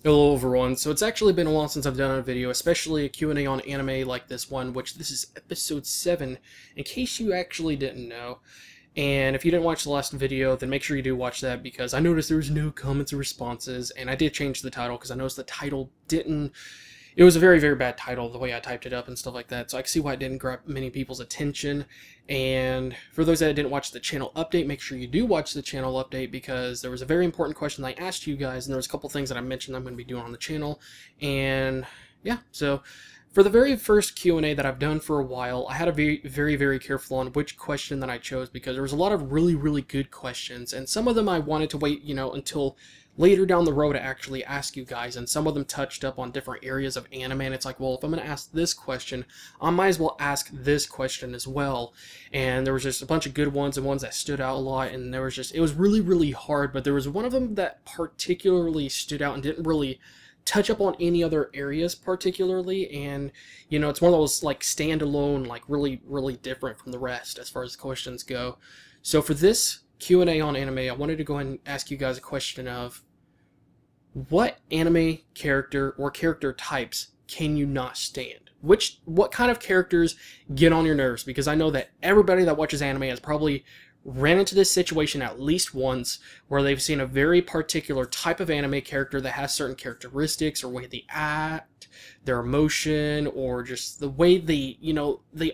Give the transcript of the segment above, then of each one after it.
Hello everyone, so it's actually been a while since I've done a video, especially a Q&A on anime like this one, which this is episode 7, in case you actually didn't know. And if you didn't watch the last video, then make sure you do watch that, because I noticed there was no comments or responses, and I did change the title, because I noticed the title didn't... It was a very, very bad title, the way I typed it up and stuff like that, so I can see why it didn't grab many people's attention. And for those that didn't watch the channel update, make sure you do watch the channel update, because there was a very important question that I asked you guys, and there was a couple things that I mentioned I'm going to be doing on the channel. And yeah, so for the very first Q&A that I've done for a while, I had a very careful on which question that I chose, because there was a lot of really good questions, and some of them I wanted to wait, until later down the road to actually ask you guys, and some of them touched up on different areas of anime, and it's like, well, if I'm going to ask this question, I might as well ask this question as well. And there was just a bunch of good ones and ones that stood out a lot, and there was just, it was really hard, but there was one of them that particularly stood out and didn't really touch up on any other areas particularly, and it's one of those like standalone, like really different from the rest as far as the questions go. So for this Q&A on anime, I wanted to go ahead and ask you guys a question of what anime character or character types can you not stand? What kind of characters get on your nerves? Because I know that everybody that watches anime has probably ran into this situation at least once, where they've seen a very particular type of anime character that has certain characteristics, or way they act, their emotion, or just the way they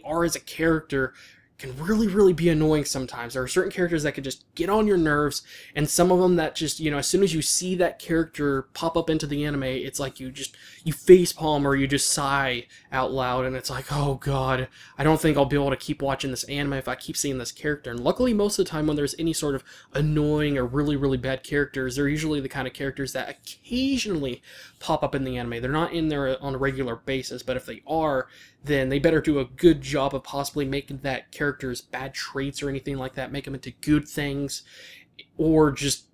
are as a character can really be annoying sometimes. There are certain characters that can just get on your nerves, and some of them that just, as soon as you see that character pop up into the anime, it's like you facepalm, or you just sigh out loud, and it's like, oh god, I don't think I'll be able to keep watching this anime if I keep seeing this character. And luckily, most of the time when there's any sort of annoying or really bad characters, they're usually the kind of characters that occasionally pop up in the anime. They're not in there on a regular basis, but if they are, then they better do a good job of possibly making that character's bad traits or anything like that, make them into good things, or just,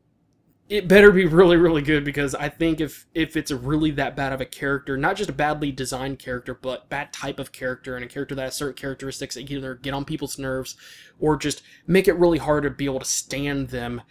it better be really good, because I think if it's a really that bad of a character, not just a badly designed character, but bad type of character, and a character that has certain characteristics that either get on people's nerves, or just make it really hard to be able to stand them,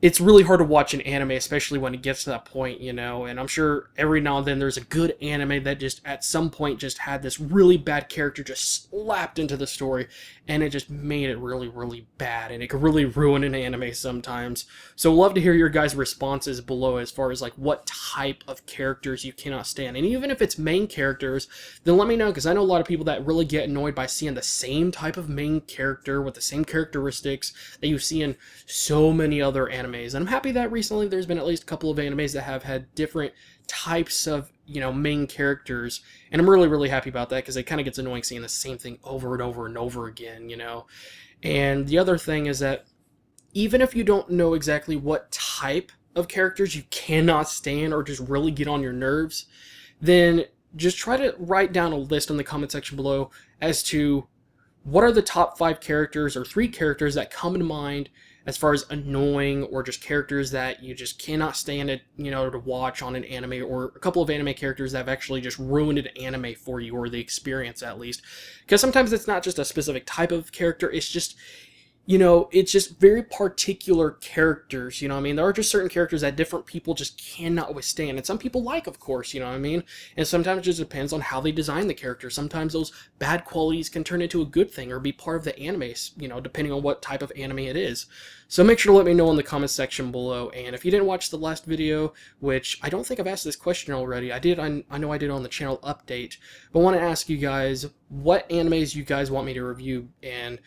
it's really hard to watch an anime, especially when it gets to that point, and I'm sure every now and then there's a good anime that just at some point just had this really bad character just slapped into the story, and it just made it really bad, and it could really ruin an anime sometimes. So love to hear your guys' responses below as far as like what type of characters you cannot stand. And even if it's main characters, then let me know, because I know a lot of people that really get annoyed by seeing the same type of main character with the same characteristics that you see in so many other animes. And I'm happy that recently there's been at least a couple of animes that have had different types of, main characters. And I'm really happy about that, because it kind of gets annoying seeing the same thing over and over again, And the other thing is that even if you don't know exactly what type of characters you cannot stand or just really get on your nerves, then just try to write down a list in the comment section below as to what are the top 5 characters or 3 characters that come to mind as far as annoying, or just characters that you just cannot stand it, to watch on an anime, or a couple of anime characters that have actually just ruined an anime for you, or the experience at least. Because sometimes it's not just a specific type of character, it's just, it's just very particular characters, There are just certain characters that different people just cannot withstand, and some people like, of course, And sometimes it just depends on how they design the character. Sometimes those bad qualities can turn into a good thing, or be part of the anime, depending on what type of anime it is. So make sure to let me know in the comment section below. And if you didn't watch the last video, which I don't think I've asked this question already, I know I did on the channel update, but I want to ask you guys what animes you guys want me to review, and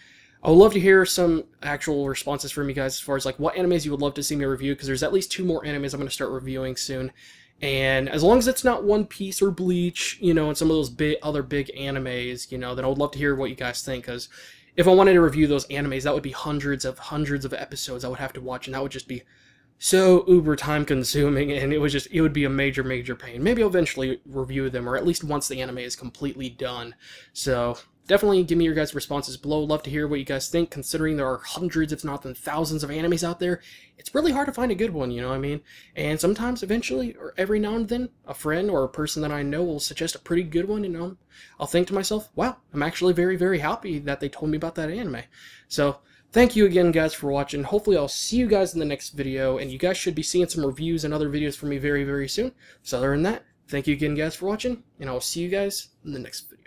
I would love to hear some actual responses from you guys as far as like what animes you would love to see me review, because there's at least 2 more animes I'm going to start reviewing soon. And as long as it's not One Piece or Bleach, and some of those other big animes, then I would love to hear what you guys think, because if I wanted to review those animes, that would be hundreds of episodes I would have to watch, and that would just be so uber time consuming, and it would be a major pain. Maybe I'll eventually review them, or at least once the anime is completely done. So definitely give me your guys' responses below. Love to hear what you guys think, considering there are hundreds, if not thousands of animes out there. It's really hard to find a good one, And sometimes, eventually, or every now and then, a friend or a person that I know will suggest a pretty good one, and I'll think to myself, wow, I'm actually very happy that they told me about that anime. So thank you again, guys, for watching. Hopefully, I'll see you guys in the next video, and you guys should be seeing some reviews and other videos from me very, very soon. So other than that, thank you again, guys, for watching, and I'll see you guys in the next video.